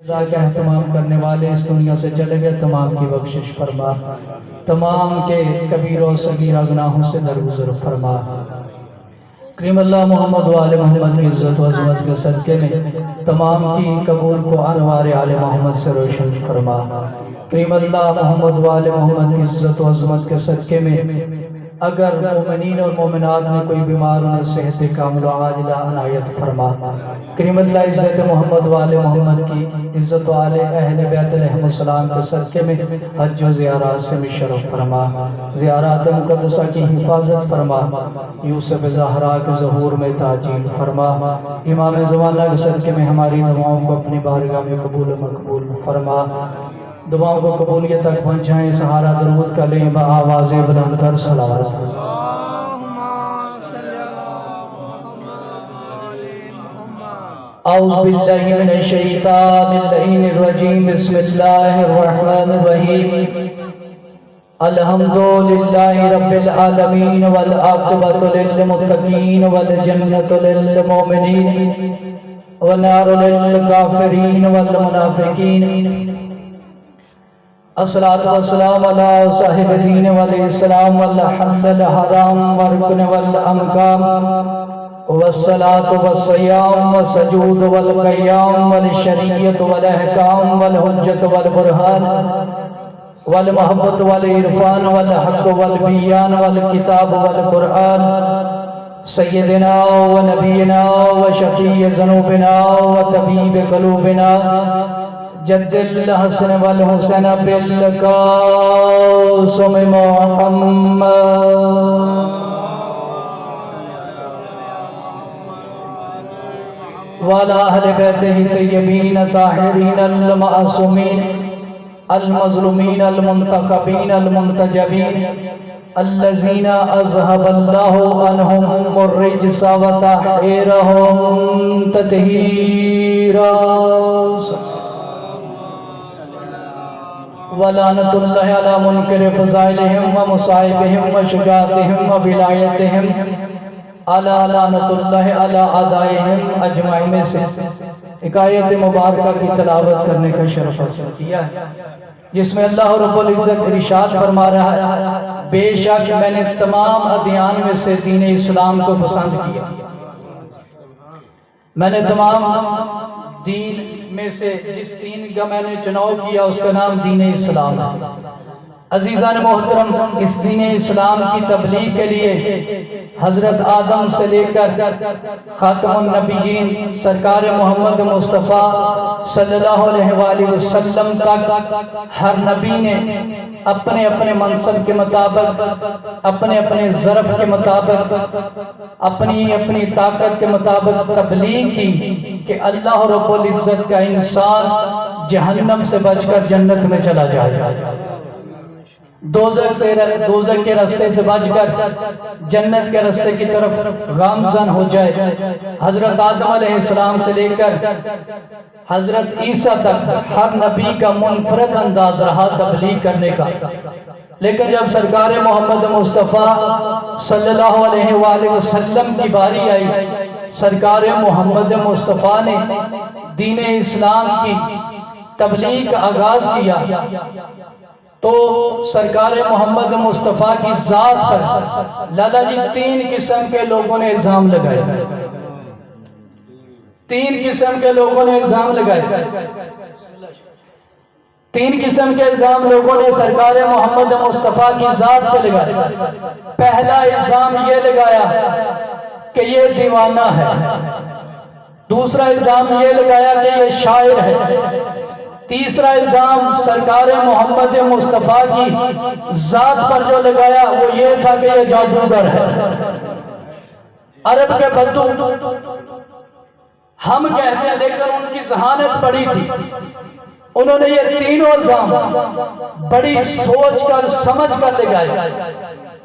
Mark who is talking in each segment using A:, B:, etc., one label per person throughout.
A: رضا کا اہتمام کرنے والے اس دنیا سے چلے گئے، تمام کی بخشش فرما، تمام کے کبیر و صغیر گناہوں سے درگزر فرما۔ کریم اللہ محمد و آل محمد کی عزت و عظمت کے صدقے میں تمام کی قبول کو انوار آل محمد سے روشن فرما۔ کریم اللہ محمد و آل محمد کی عزت و عظمت کے صدقے میں اگر مومنین اور مومنات میں کوئی بیمار انہیں صحت کامل و عاجلہ عنایت فرما۔ کریم اللہ عزت محمد و آل محمد کی عزت و آل اہل بیت علیہم السلام کے صدقے میں حج و زیارات سے مشرف فرما، زیارات مقدسہ کی حفاظت فرما، یوسف زہرا کے ظہور میں تعجیل فرما، امام زمانہ کے صدقے میں ہماری دعاؤں کو اپنی بارگاہ میں قبول و مقبول فرما۔ دعاؤں کو قبولیت تک پہنچائیں، سہارا درود کا لیں بآواز بلند تر صلوات۔ اعوذ باللہ من الشیطان اللعین الرجیم، بسم اللہ الرحمن الرحیم، الحمدللہ رب العالمین والعاقبۃ للمتقین والجنۃ للمؤمنین والنار للکافرین والمنافقین۔ الصلاة والسلام علی صاحب دین والاسلام والحل الحرام والرکن والامکام والصلاة والصیام والسجود والقیام والشریعت والاحکام والحجت والبرہان والمحبت والعرفان والحق والبیان والکتاب والقرآن، سیدنا و نبینا و شفیع ذنوبنا و طبیب قلوبنا جد الحسن والحسن بالقاسم محمد وعلى أهل بيته الطيبين الطاهرين المعصومين المظلومين المنتخبين المنتجبين الذين أذهب الله عنهم الرجس وطهرهم تطهيرا، ولعنة الله على منكر فضائلهم ومصائبهم وشجاعتهم وولایتهم، على لعنة الله على اعدائهم اجمعین۔ میں سے ایک آیت مبارکہ کی تلاوت کرنے کا شرف حاصل کیا ہے، جس میں اللہ رب العزت ارشاد فرما رہا ہے، بے شک میں نے تمام ادیان میں سے دین اسلام کو پسند کیا، میں نے تمام دین میں سے جس دین کا میں نے چناؤ کیا اس کا نام دین اسلام ہے۔ عزیزان محترم، اس دین اسلام کی تبلیغ کے لیے حضرت آدم سے لے کر خاتم النبیین سرکار محمد مصطفیٰ صلی اللہ علیہ وآلہ وسلم تک ہر نبی نے اپنے اپنے منصب کے مطابق، اپنے اپنے ظرف کے مطابق، اپنی اپنی طاقت کے مطابق تبلیغ کی کہ اللہ رب العزت کا انسان جہنم سے بچ کر جنت میں چلا جائے، دوزخ کے راستے سے بچ کر جنت کے راستے کی طرف گامزن ہو جائے۔ حضرت آدم علیہ السلام سے لے کر حضرت عیسیٰ تک ہر نبی کا منفرد انداز رہا تبلیغ کرنے کا، لیکن جب سرکار محمد مصطفیٰ صلی اللہ علیہ وآلہ وسلم کی باری آئی، سرکار محمد مصطفیٰ نے دین اسلام کی تبلیغ کا آغاز کیا تو سرکار محمد مصطفیٰ کی ذات پر لالا جی تین قسم کے لوگوں نے الزام لگائے، تین قسم کے لوگوں نے الزام لگائے، تین قسم کے الزام لوگوں نے سرکار محمد مصطفیٰ کی ذات پہ لگائے۔ پہلا الزام یہ لگایا کہ یہ دیوانہ ہے، دوسرا الزام یہ لگایا کہ یہ شاعر ہے، تیسرا الزام سرکار محمد مصطفیٰ کی ذات پر جو لگایا وہ یہ تھا کہ یہ جادوگر ہے۔ عرب کے بدو ہم کہتے ہیں، لیکن ان کی ذہانت بڑی تھی، انہوں نے یہ تینوں الزام بڑی سوچ کر سمجھ کر لگائے۔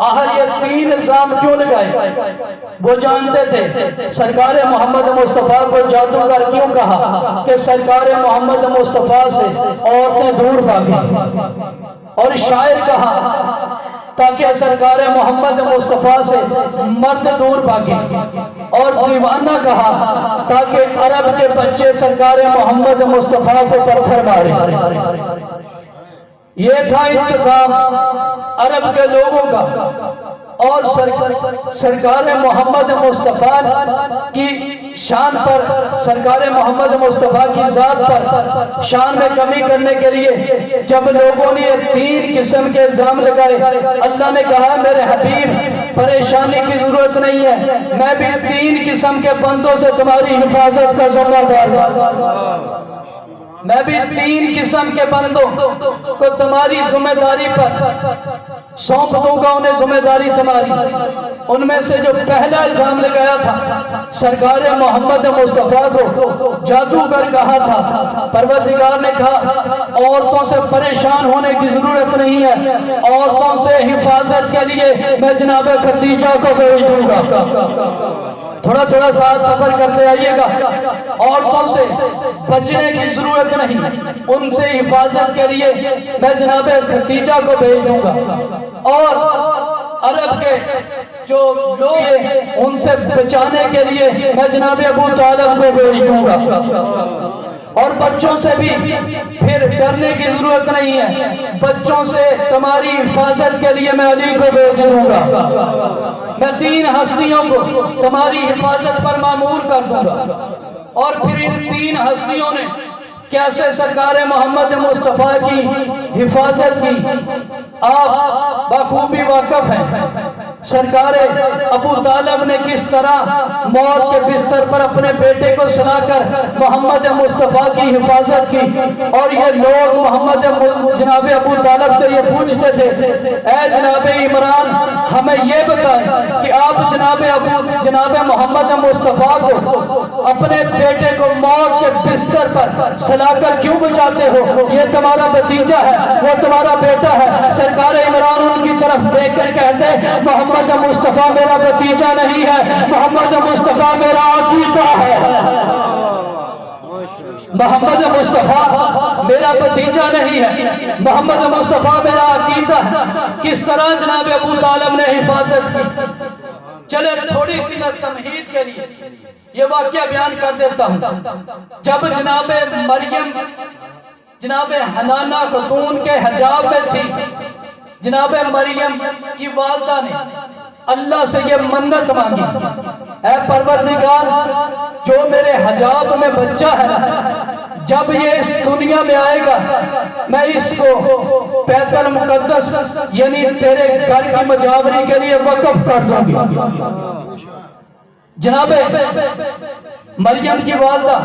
A: آخر یہ تین الزام کیوں لگائے؟ وہ جانتے تھے سرکار محمد مصطفیٰ کو جادوگر کیوں کہا کہ سرکار محمد مصطفیٰ سے عورتیں دور بھاگیں، اور شاعر کہا تاکہ سرکار محمد مصطفیٰ سے مرد دور بھاگیں، اور دیوانہ کہا تاکہ عرب کے بچے سرکار محمد مصطفیٰ کو پتھر مارے۔ یہ تھا انتظام عرب کے لوگوں کا، اور سرکار محمد مصطفیٰ کی شان پر، سرکار محمد مصطفیٰ کی ذات پر شان میں کمی کرنے کے لیے جب لوگوں نے 3 قسم کے الزام لگائے، اللہ نے کہا میرے حبیب پریشانی کی ضرورت نہیں ہے، میں بھی 3 قسم کے بندوں سے تمہاری حفاظت کا ذمہ دار ہوں، میں بھی 3 قسم کے بندوں کو تمہاری ذمہ داری پر سونپ دوں گا، انہیں ذمہ داری تمہاری۔ ان میں سے جو پہلا الزام لگایا تھا، سرکار محمد مصطفیٰ کو جادوگر کہا تھا، پروردگار نے کہا عورتوں سے پریشان ہونے کی ضرورت نہیں ہے، عورتوں سے حفاظت کے لیے میں جناب خدیجہ کو بھیج دوں گا۔ تھوڑا تھوڑا ساتھ سفر کرتے آئیے گا۔ عورتوں سے بچنے کی ضرورت نہیں، ان سے حفاظت کے لیے میں جناب خدیجہ کو بھیج دوں گا، اور عرب کے جو لوگ ہیں ان سے بچانے کے لیے میں جناب ابو طالب کو بھیج دوں گا، اور بچوں سے بھی پھر ڈرنے کی ضرورت نہیں ہے، بچوں سے تمہاری حفاظت کے لیے میں علی کو بھیج دوں گا، میں 3 ہستیوں کو تمہاری حفاظت پر مامور کر دوں گا۔ اور پھر ان 3 ہستیوں نے کیسے سرکار محمد مصطفیٰ کی حفاظت کی آپ بخوبی واقف ہیں۔ سرکار ابو طالب نے کس طرح موت کے بستر پر اپنے بیٹے کو سلا کر محمد مصطفیٰ کی حفاظت کی، اور یہ لوگ محمد جناب ابو طالب سے یہ پوچھتے تھے اے جناب عمران ہمیں یہ بتائیں کہ آپ جناب محمد مصطفیٰ کو اپنے بیٹے کو موت کے بستر پر سلا کر کیوں بچاتے ہو؟ یہ تمہارا بھتیجا ہے، وہ تمہارا بیٹا ہے۔ سرکار عمران ان کی طرف دیکھ کر کہتے محمد مصطفیٰ میرا بھتیجا نہیں ہے، محمد مصطفیٰ میرا عقیقہ ہے، محمد مصطفیٰ میرا بھتیجا نہیں ہے، محمد مصطفیٰ میرا عقیدہ ہے۔ کس طرح جناب ابو طالب نے حفاظت کی؟ چلے تھوڑی سی تمہید کے لیے یہ واقعہ بیان کر دیتا ہوں۔ جب جناب مریم جناب حنانہ خاتون کے حجاب میں تھی، جناب مریم کی والدہ نے اللہ سے یہ منت مانگی اے پروردگار جو میرے حجاب میں بچہ ہے جب یہ اس دنیا میں آئے گا میں اس کو بیت المقدس یعنی تیرے گھر کی مجاوری کے لیے وقف کر دوں گی۔ جناب مریم کی والدہ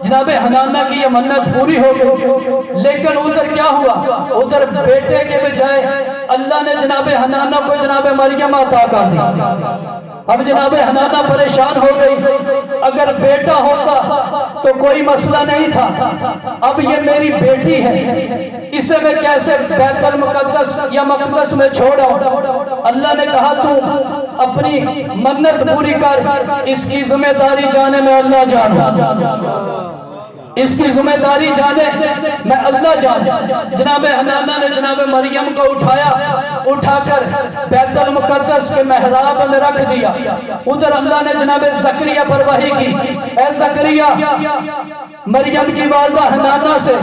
A: جناب حنانہ کی یہ منت پوری ہو گئی، لیکن ادھر کیا ہوا؟ ادھر بیٹے کے بجائے اللہ نے جناب حنانہ کو جناب مریم عطا کر دی۔ اب جناب حنانہ پریشان ہو گئی، اگر بیٹا ہوتا تو کوئی مسئلہ نہیں تھا، اب یہ میری بیٹی ہے، اسے میں کیسے بیت المقدس یا مقدس میں چھوڑا؟ اللہ نے کہا تو اپنی منت پوری کر، اس کی ذمہ داری جانے میں اللہ جانا، اس کی ذمہ داری جانے میں اللہ جانا۔ جناب حنانہ نے جناب مریم کو اٹھا کر بیت المقدس کے محراب میں رکھ دیا۔ ادھر اللہ نے جناب زکریا پر وحی کی اے زکریا مریم کی والدہ حنانہ سے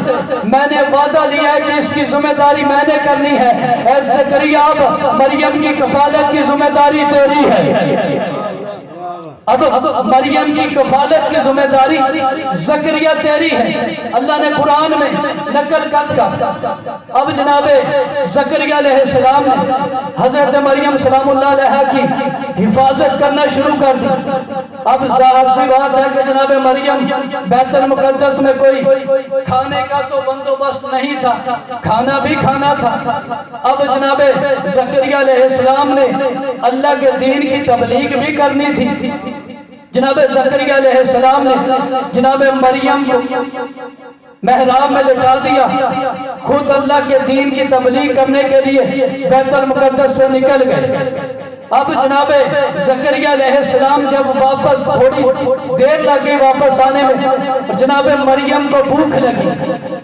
A: میں نے وعدہ لیا ہے کہ اس کی ذمہ داری میں نے کرنی ہے، اے زکریا اب مریم کی کفالت کی ذمہ داری تیری ہے، اب مریم کی کفالت کی ذمہ داری زکریا تیری ہے۔ اللہ نے قرآن میں نقل کر اب جناب زکریا علیہ السلام نے حضرت مریم سلام اللہ علیہ کی حفاظت کرنا شروع کر دی۔ اب ظاہر سی بات ہے کہ جناب مریم بیت المقدس میں کوئی کھانے کا تو بندوبست نہیں تھا، کھانا بھی کھانا تھا۔ اب جناب زکریا علیہ السلام نے اللہ کے دین کی تبلیغ بھی کرنی تھی۔ جناب زکریا علیہ السلام نے جناب مریم کو محراب میں لٹا دیا، خود اللہ کے دین کی تبلیغ کرنے کے لیے بیت المقدس سے نکل گئے۔ اب جناب زکریا علیہ السلام جب واپس تھوڑی دیر لگی واپس آنے میں، جناب مریم کو بھوک لگی،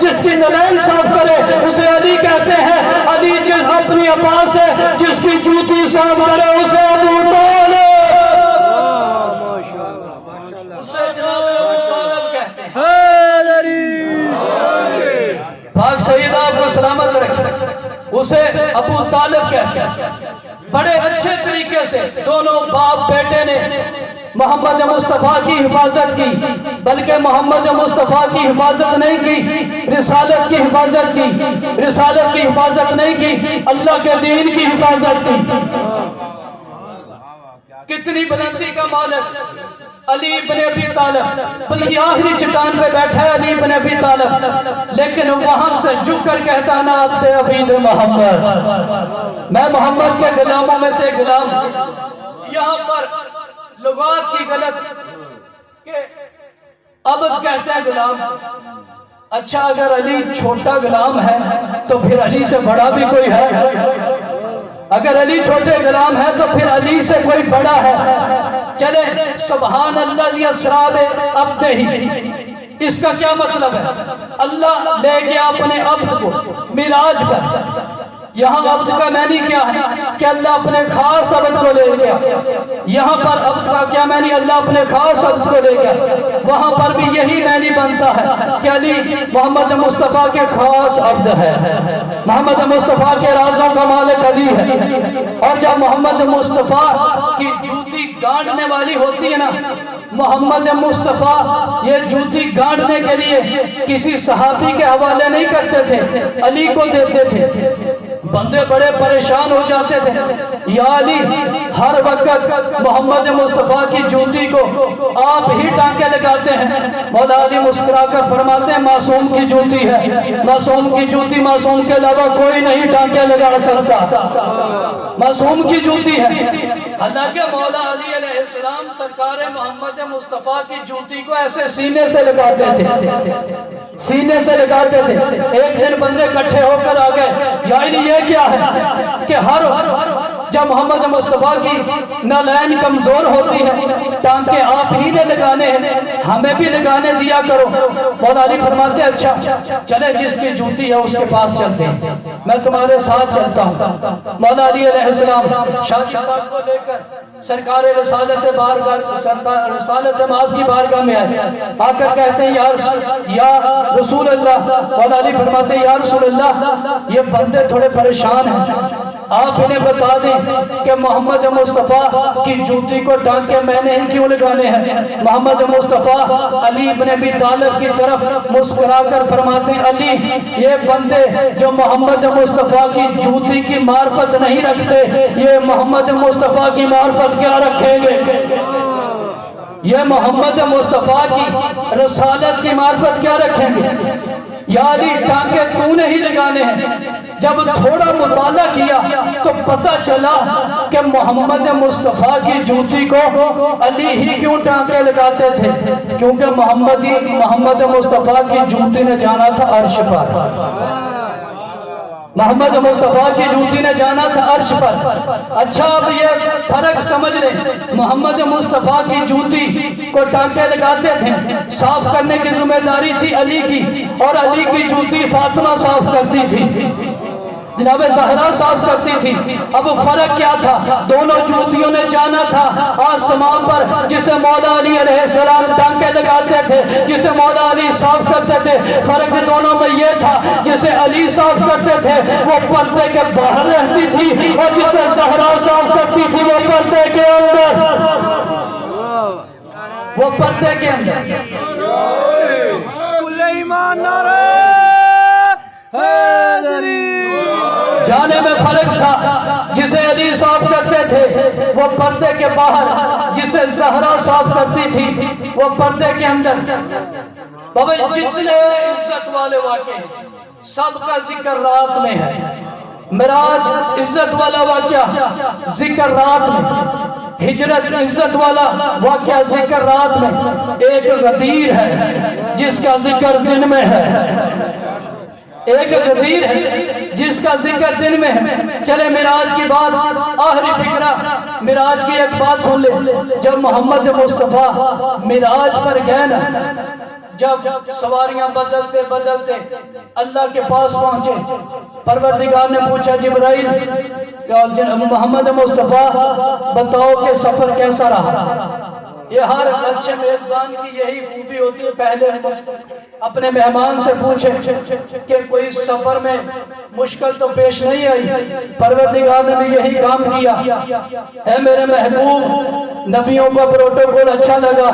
A: جس کی نلین صاف کرے اسے علی کہتے ہیں. علی جس اپنی عباس سے جس کی جوتی صاف کرے اسے ابو طالب. اسے جناب ابو طالب کہتے ہیں. پاک سیدہ آپ کو سلامت رکھے. اسے ابو طالب کہتے ہیں. بڑے اچھے طریقے سے دونوں باپ بیٹے نے محمد مصطفیٰ کی حفاظت کی، بلکہ محمد مصطفیٰ کی حفاظت نہیں کی، رسالت کی حفاظت کی. رسالت کی حفاظت نہیں کی، اللہ کے دین کی حفاظت کی. کتنی بلندی کا مالک علی بن ابی طالب. بلکہ آخری چٹان پہ بیٹھا ہے علی بن ابی طالب، لیکن وہاں سے جھک کر کہتا نا عبد عبید محمد، میں محمد کے غلاموں میں سے غلام. یہاں پر لغات کی غلط کہ عبد کہتے ہیں غلام. اچھا اگر علی چھوٹا غلام ہے تو پھر علی سے بڑا بھی کوئی ہے؟ اگر علی چھوٹے غلام ہے تو پھر علی سے کوئی بڑا ہے؟ چلے سبحان اللہ جی اسراب عبد ہی، اس کا کیا مطلب ہے؟ اللہ لے گیا اپنے عبد کو معراج پر. یہاں عبد کا معنی کیا ہے کہ اللہ اپنے خاص عبد کو لے گیا. یہاں پر عبد کا کیا معنی؟ اللہ اپنے خاص عبد کو لے گیا. وہاں پر بھی یہی معنی بنتا ہے کہ علی محمد مصطفیٰ کے خاص عبد ہے، محمد مصطفیٰ کے رازوں کا مالک علی ہے. اور جب محمد مصطفیٰ کی جوتی گانڈنے والی ہوتی ہے نا، محمد مصطفیٰ یہ جوتی گانڈنے کے لیے کسی صحابی کے حوالے نہیں کرتے تھے، علی کو دیتے تھے. بندے بڑے پریشان ہو جاتے تھے، یا علی ہر وقت محمد مصطفیٰ کی جوتی کو آپ ہی ٹانکے لگاتے ہیں. مولا علی مسکرا کر فرماتے ہیں معصوم کی جوتی ہے، معصوم کی جوتی معصوم کے علاوہ کوئی نہیں ٹانکے لگا سکتا، معصوم کی جوتی ہے. حالانکہ مولا علی علیہ السلام سرکار محمد مصطفیٰ کی جوتی کو ایسے سینے سے لگاتے تھے، سینے سے لگاتے تھے. ایک دن بندے کٹھے ہو کر آ گئے، یا علی یہ کیا ہے کہ ہر جب محمد مصطفیٰ کی نالین کمزور ہوتی ہے ٹانکے آپ ہی نے لگانے ہیں، ہمیں بھی لگانے دیا کرو. مولا علی فرماتے ہیں اچھا چلے جس کی جوتی ہے اس کے پاس چلتے ہیں، میں تمہارے ساتھ چلتا ہوں. مولا علی علیہ السلام شاہ صاحب کو لے کر سرکار رسالت بارگاہ رسالت مآب کی بارگاہ میں آئے. آ کر کہتے ہیں یا رسول اللہ. مولا علی فرماتے ہیں یا رسول اللہ یہ بندے تھوڑے پریشان ہیں، آپ انہیں بتا دیں کہ محمد مصطفیٰ کی جوتی کو ٹانکے میں نے ہی کیوں لگانے ہیں. محمد مصطفیٰ علی بن ابی طالب کی طرف مسکرا کر فرماتے ہیں علی یہ بندے جو محمد مصطفیٰ کی جوتی کی معرفت نہیں رکھتے یہ محمد مصطفیٰ کی معرفت کیا رکھیں گے؟ یہ محمد مصطفیٰ کی رسالت کی معرفت کیا رکھیں گے؟ یا علی ٹانکے تو نے ہی لگانے ہیں. جب تھوڑا مطالعہ کیا تو پتہ چلا کہ محمد مصطفیٰ کی جوتی کو علی ہی کیوں ٹانکے لگاتے تھے، کیونکہ محمد مصطفیٰ کی جوتی نے جانا تھا عرش پر. محمد مصطفیٰ کی جوتی نے جانا تھا عرش پر. اچھا اب یہ فرق سمجھ لیں، محمد مصطفیٰ کی جوتی کو ٹانکے لگاتے تھے، صاف کرنے کی ذمہ داری تھی علی کی، اور علی کی جوتی فاطمہ صاف کرتی تھی، جناب زہرا صاف کرتی تھی. اب فرق کیا تھا؟ دونوں جوتیوں نے جانا تھا آسمان پر. جسے مولا علی علیہ السلام ٹانکے لگاتے تھے، جسے مولا علی صاف کرتے تھے، فرق دونوں میں یہ تھا جسے علی صاف کرتے تھے وہ پردے کے باہر رہتی تھی، اور جسے زہرا صاف کرتی تھی وہ پردے کے اندر، وہ پردے کے اندر. جانے میں فرق تھا. جسے علی صاف کرتے تھے وہ پردے کے باہر، جسے زہرا صاف کرتی تھی وہ پردے کے اندر. بابا جتنے عزت والے واقعے سب کا ذکر رات میں ہے. معراج عزت والا واقعہ ذکر رات میں، ہجرت عزت والا واقعہ ذکر رات میں. ایک غدیر ہے جس کا ذکر دن میں ہے، ایک غدیر ہے جس کا ذکر دن میں ہے. چلے معراج کی بات، آخری فکرہ معراج کی ایک بات سن لے. جب محمد مصطفیٰ معراج پر گئے نا، جب سواریاں بدلتے بدلتے اللہ کے پاس پہنچے، پروردگار نے پوچھا جبرائیل محمد مصطفیٰ بتاؤ کہ سفر کیسا رہا؟ یہ ہر اچھے میزبان کی یہی خوبی ہوتی ہے، پہلے اپنے مہمان سے پوچھے کہ کوئی سفر میں مشکل تو پیش نہیں آئی۔ پروردگار نے بھی یہی کام کیا، اے میرے محبوب نبیوں کا پروٹوکول اچھا لگا،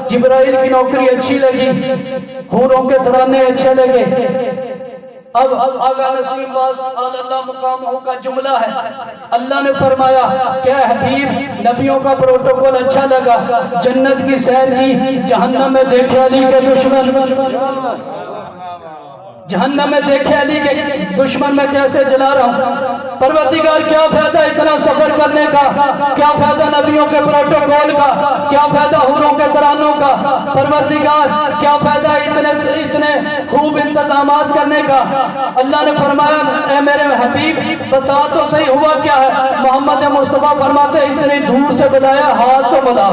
A: جبرائیل کی نوکری اچھی لگی، حوروں کے ترانے اچھے لگے۔ اب آقا نسیم باز اللہ مقامہ کا جملہ ہے، اللہ نے فرمایا کہ حبیب نبیوں کا پروٹوکول اچھا لگا، جنت کی سیر کی، جہنم میں دیکھے علی کے دشمن، جہنم میں دیکھے علی کے دشمن میں کیسے جلا رہا ہوں۔ پروردگار کیا فائدہ اتنا سفر کرنے کا، کیا فائدہ نبیوں کے پروٹوکول کا، کیا فائدہ حوروں کے ترانوں کا، پروردگار کیا فائدہ اتنے خوب انتظامات کرنے کا۔ اللہ نے فرمایا اے میرے حبیب بتا تو صحیح ہوا کیا ہے؟ محمد مصطفیٰ فرماتے اتنی دور سے بلایا ہاتھ تو ملا۔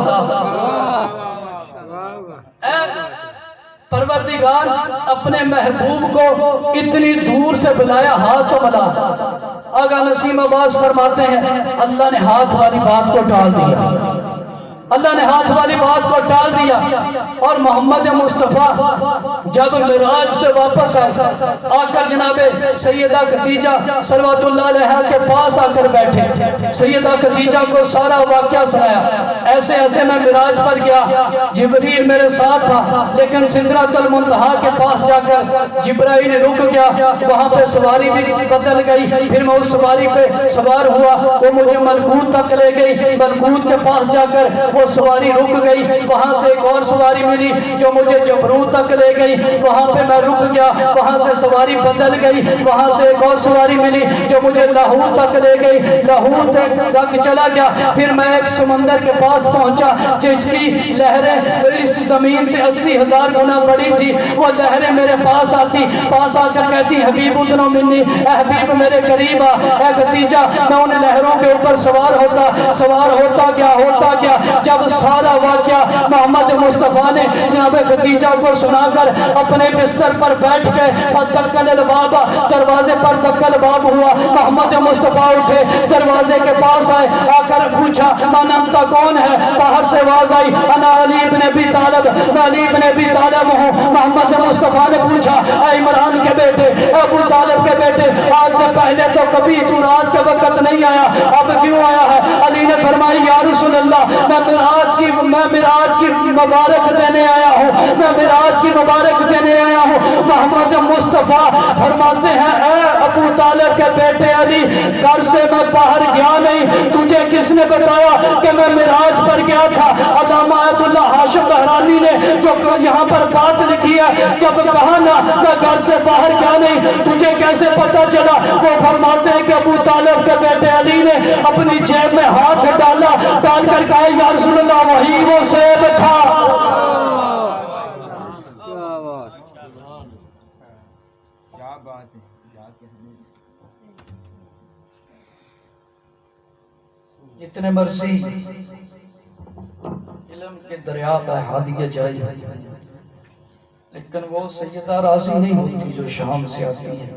A: پروردگار اپنے محبوب کو اتنی دور سے بلایا ہاتھ تو ملا۔ آقا نسیم عباس فرماتے ہیں اللہ نے ہاتھ والی بات کو ٹال دیا، اللہ نے ہاتھ والی بات کو ٹال دیا، اور محمد مصطفیٰ جب معراج سے واپس آ کر جناب سیدہ خدیجہ صلوات اللہ علیہا کے پاس آ کر بیٹھے، سیدہ خدیجہ کو سارا واقعہ سنایا، ایسے ایسے میں معراج پر گیا، جبریل میرے ساتھ تھا، لیکن سدرۃ المنتہا کے پاس جا کر جبرائیل رک گیا، وہاں پہ سواری بھی بدل گئی، پھر میں اس سواری پہ سوار ہوا، وہ مجھے ملکوت تک لے گئی، ملکوت کے پاس جا کر وہ سواری رک گئی، وہاں سے ایک اور سواری ملی جو مجھے جبروت تک لے گئی، وہاں پہ میں رک گیا، وہاں سے سواری بدل گئی، وہاں سے ایک اور سواری ملی جو مجھے لاہور تک لے گئی، لاہور تک چلا گیا، پھر میں ایک سمندر کے پاس پہنچا جس کی لہریں اس زمین سے 80,000 گنا بڑی تھی، وہ لہریں میرے پاس آتی، پاس آ کر کہتی حبیب ادنو منی، اے حبیب میرے قریب آ، اے خدیجہ، میں ان لہروں کے اوپر سوار ہوتا گیا، جب سارا واقعہ محمد مصطفیٰ نے جناب خدیجہ کو سنا کر اپنے بستر پر بیٹھ گئے، فَدَّقَّلَ الْبَابَ، دروازے پر دقل باب ہوا، محمد مصطفیٰ اٹھے، دروازے کے پاس آئے، آ کر پوچھا من انت، کون ہے؟ باہر سے آواز آئی انا علی بن ابی طالب، میں علی بن ابی طالب ہوں۔ محمد مصطفیٰ نے پوچھا اے عمران کے بیٹے، اے ابو طالب کے بیٹے، آج سے پہلے تو کبھی تو رات کے وقت نہیں آیا، اب کیوں آیا ہے؟ علی نے فرمائی یا رسول اللہ میں معراج کی مبارک دینے آیا ہوں، میں معراج کی مبارک دینے آیا ہوں۔ محمد مصطفیٰ فرماتے ہیں اے ابو طالب کے بیٹے علی، گھر سے میں باہر گیا نہیں، تجھے کس نے بتایا کہ میں معراج پر گیا تھا؟ علامہ آیت اللہ ہاشم بہرانی نے جو یہاں پر بات لکھی ہے، جب کہا نا میں گھر سے باہر گیا نہیں، تجھے کیسے پتا چلا؟ وہ فرماتے ہیں کہ ابو طالب کے بیٹے علی نے اپنی جیب میں ہاتھ ڈال کر کہا یا رسول اللہ وہی وہ سیب تھا۔ جتنے مرضی علم کے دریا بہا دیے جائے، لیکن وہ سیدہ راضی نہیں ہوتی جو شام سے آتی ہے۔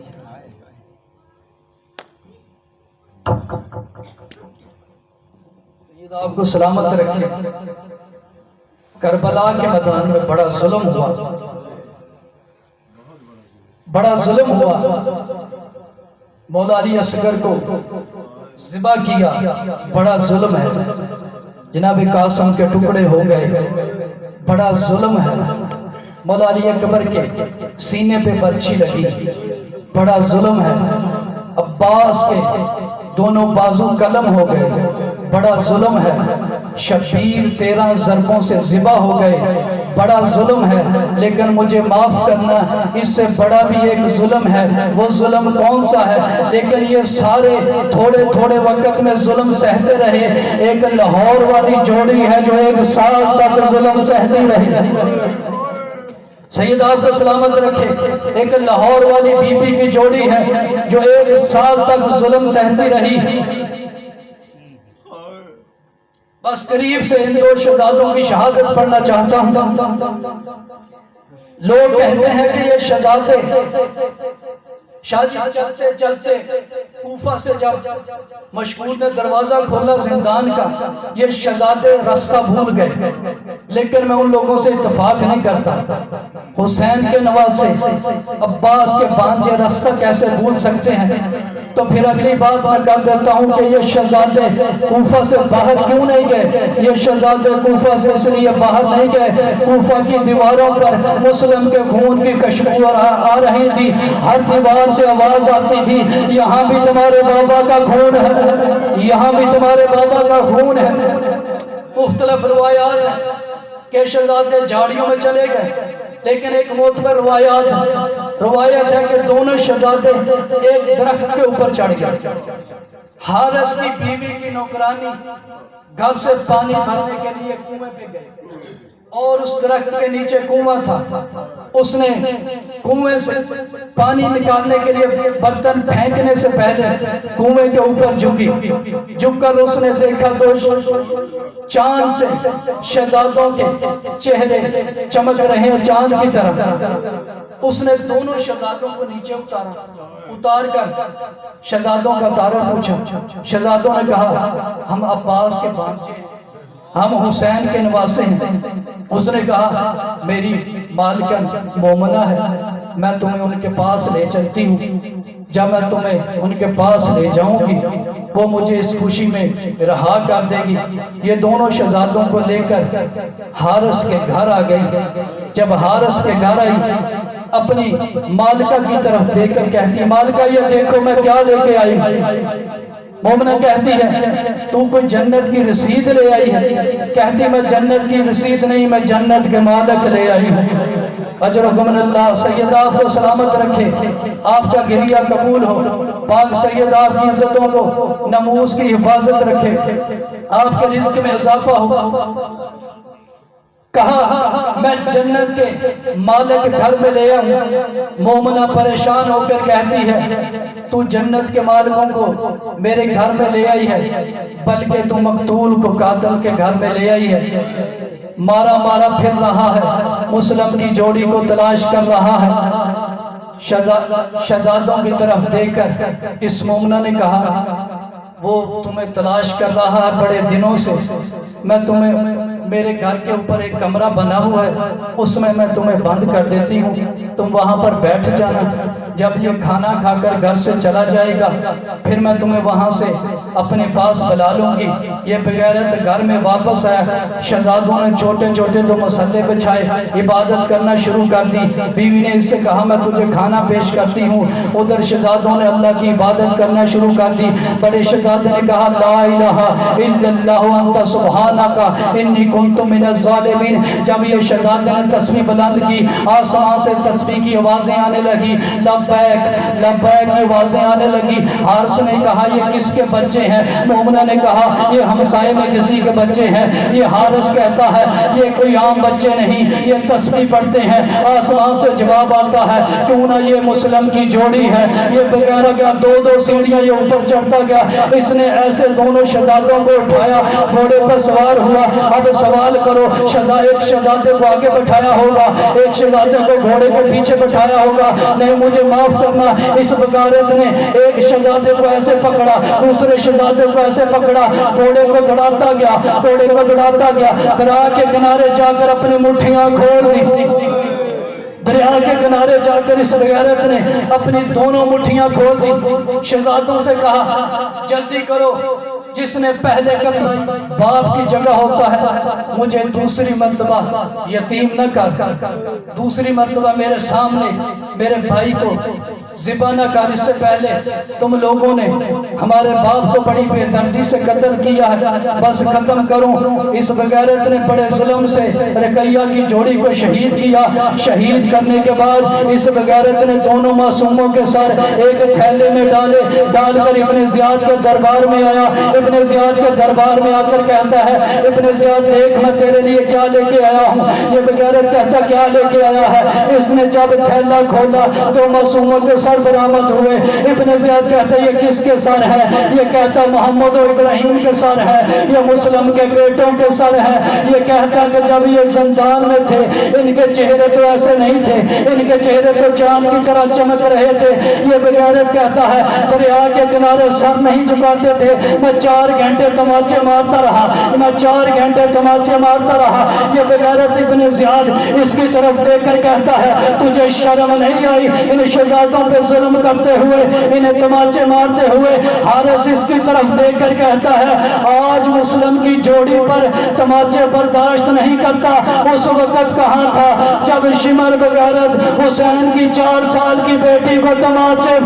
A: سیدہ آپ کو سلامت رکھے۔ کربلا کے میدان میں بڑا ظلم ہوا، بڑا ظلم ہوا، مولا علی اصغر کو ذبح کیا، بڑا ظلم ہے، جناب قاسم کے ٹکڑے ہو گئے، بڑا ظلم ہے، مولا علی اکبر کے سینے پہ برچھی لگی، بڑا ظلم ہے، عباس کے دونوں بازو قلم ہو گئے، بڑا ظلم ہے، شبیر 13 ضربوں سے ذبح ہو گئے، بڑا ظلم ہے، لیکن مجھے معاف کرنا اس سے بڑا بھی ایک ظلم ہے۔ وہ ظلم کون سا ہے؟ لیکن یہ سارے تھوڑے تھوڑے وقت میں ظلم سہتے رہے، ایک لاہور والی جوڑی ہے جو 1 سال تک ظلم سہتی رہی۔ سید آپ کو سلامت رکھے، ایک لاہور والی بی بی کی جوڑی ہے جو 1 سال تک ظلم سہتی رہی۔ بس قریب سے ان 2 شہزادوں کی شہادت پڑھنا چاہتا ہوں، لوگ کہتے ہیں کہ یہ شہزادے شادی چلتے چلتے کوفہ سے جب مشہور نے دروازہ کھولا زندان کا، یہ شہزادے راستہ بھول گئے، لیکن میں ان لوگوں سے اتفاق نہیں کرتا۔ حسین کے نواسے عباس کے بھانجے راستہ کیسے بھول سکتے ہیں؟ تو پھر اگلی بات میں کر دیتا ہوں کہ یہ شہزادے کوفہ سے باہر کیوں نہیں گئے؟ یہ شہزادے کوفہ سے اس لیے باہر نہیں گئے، کوفہ کی دیواروں پر مسلم کے خون کی خوشبو آ رہی تھی، ہر دیوار سے آواز آتی تھی، یہاں بھی تمہارے بابا کا خون ہے، یہاں بھی تمہارے بابا کا خون ہے۔ مختلف روایات ہیں کہ شہزادے جھاڑیوں میں چلے گئے، لیکن ایک معتبر روایت ہے کہ دونوں شہزادے ایک درخت کے اوپر چڑھ گئے۔ حارث کی بیوی کی نوکرانی گھر سے پانی بھرنے کے لیے کنویں پہ گئے، اور اس درخت کے نیچے کنواں تھا، اس نے کنویں سے پانی نکالنے کے لیے برتن پھینکنے سے پہلے کنویں کے اوپر جھک کر اس نے دیکھا تو چاند سے شہزادوں کے چہرے چمک رہے ہیں چاند کی طرح۔ اس نے دونوں شہزادوں کو نیچے اتار کر شہزادوں کا تعارف پوچھا۔ شہزادوں نے کہا ہم عباس کے بھانجے، ہم حسین کے نواسے ہیں۔ اس نے کہا میری مالکن مومنہ ہے، میں تمہیں ان کے پاس لے چلتی ہوں، جب میں تمہیں ان کے پاس لے جاؤں گی وہ مجھے اس خوشی میں رہا کر دے گی۔ یہ دونوں شہزادوں کو لے کر حارث کے گھر آ گئی۔ جب حارث کے گھر آئی اپنی مالکہ کی طرف دیکھ کر کہتی مالکہ یہ دیکھو میں کیا لے کے آئی ہوں۔ مومنہ کہتی ہے تو کوئی جنت کی رسید لے آئی ہے؟ کہتی میں جنت کی رسید نہیں، میں جنت کے مالک لے آئی ہوں۔ اجرکم اللہ، سید آپ کو سلامت رکھے، آپ کا گریہ قبول ہو، پاک سید آپ کی عزتوں کو ناموس کی حفاظت رکھے، آپ کے رزق میں اضافہ ہو۔ کہا میں جنت کے مالک گھر میں لے آؤں۔ مومنہ پریشان ہو کر کہتی ہے تو جنت کے مالکوں کو میرے گھر میں لے آئی ہے، بلکہ تو مقتول کو قاتل کے گھر میں لے آئی ہے۔ مارا پھر رہا ہے، مسلم کی جوڑی کو تلاش کر رہا ہے۔ شہزادوں کی طرف دیکھ کر اس مومنہ نے کہا وہ تمہیں تلاش کر رہا ہے بڑے دنوں سے، میں تمہیں میرے گھر کے اوپر ایک کمرہ بنا ہوا ہے، اس میں تمہیں بند کر دیتی ہوں، تم وہاں پر بیٹھ جانا، جب یہ کھانا کھا کر گھر سے چلا جائے گا پھر میں تمہیں وہاں سے اپنے پاس بلا لوں گی۔ یہ بغیرت گھر میں واپس آیا، شہزادوں نے چھوٹے دو مسلے بچھائے، عبادت کرنا شروع کر دی۔ بیوی نے اس سے کہا میں تجھے کھانا پیش کرتی ہوں، ادھر شہزادوں نے اللہ کی عبادت کرنا شروع کر دی۔ بڑے شہزادے نے کہا لا الہ الا اللہ انت سبحانک انی کنت من الظالمین۔ جب یہ شہزادے نے تسبیح بلند کی آسمان سے تسبیح کی آوازیں آنے لگی، لبیک لبیک کی آوازیں آنے لگی۔ حارث نے کہا یہ کس کے بچے ہیں؟ مومنہ نے کہا یہ ہمسائے میں کسی کے بچے ہیں۔ یہ حارث کہتا ہے یہ کوئی عام بچے نہیں، یہ تسبیح پڑھتے ہیں۔ آسمان سے جواب آتا ہے کیوں نہ یہ مسلم کی جوڑی ہے۔ یہ بغیر گیا دو سیڑھیاں یہ اوپر چڑھتا گیا، اس نے ایسے دونوں شہزادوں کو اٹھایا، گھوڑے پر سوار ہوا۔ اب سوال کرو ایک شہزادے کو آگے بٹھایا ہوگا، ایک شہزادے کو گھوڑے کے پیچھے بٹھایا ہوگا؟ نہیں، مجھے معاف کرنا، اس بغارت نے ایک شہزادے کو ایسے پکڑا، دوسرے شہزادے کو ایسے پکڑا، گھوڑے کو دڑاتا گیا، دریا کے کنارے جا کر اپنی مٹھیاں کھول دی۔ دریا کے کنارے جا کر اس بغیرت نے اپنی دونوں مٹھیاں کھول دی۔ شہزادوں سے کہا جلدی کرو، جس نے پہلے قتل باپ کی جگہ ہوتا ہے مجھے دوسری مرتبہ یتیم نہ کر، دوسری مرتبہ میرے سامنے میرے بھائی کو ذبح نہ کر۔ اس سے پہلے تم لوگوں نے ہمارے باپ کو بڑی بے دردی سے قتل کیا ہے، بس ختم کروں۔ اس بغیرت نے بڑے ظلم سے رقیہ کی جوڑی کو شہید کیا۔ شہید کرنے کے بعد اس بغیرت نے دونوں معصوموں کے ساتھ ایک تھیلے میں ڈال کر ابن زیاد کے دربار میں آیا۔ ابن زیاد کے دربار میں آ کر کہتا ہے ابن زیاد دیکھ میں تیرے لیے کیا لے کے آیا ہوں۔ یہ بغیرت کہتا کیا لے کے آیا ہے؟ اس نے جب تھیلا کھولا تو معصوموں کے ساتھ سر برآمد ہوئے۔ ابن زیاد کہتا ہے یہ کس کے سر ہے؟ یہ کہتا محمد و ابراہیم کے سر ہے، یہ مسلم کے بیٹوں کے سر ہے۔ یہ کہتا کہ جب یہ زندان میں تھے ان کے چہرے تو ایسے نہیں تھے، ان کے چہرے تو چاند کی طرح چمک رہے تھے۔ یہ بغیرت کہتا ہے دریا کے کنارے سر نہیں جھکاتے تھے، میں 4 گھنٹے تماچے مارتا رہا، میں 4 گھنٹے تماچے مارتا رہا۔ یہ بغیرت ابن زیاد اس کی طرف دیکھ کر کہتا ہے تجھے شرم نہیں آئی ان شہزادوں پہ ظلم کرتے ہوئے، انہیں تماچے مارتے ہوئے؟ حارث اس کی طرف دیکھ کر کہتا ہے آج مسلم کی جوڑی پر تماچے برداشت نہیں کرتا، اس وقت کہاں تھا جب شمر بغیرت حسین کی 4 سال کی بیٹی کو تماچے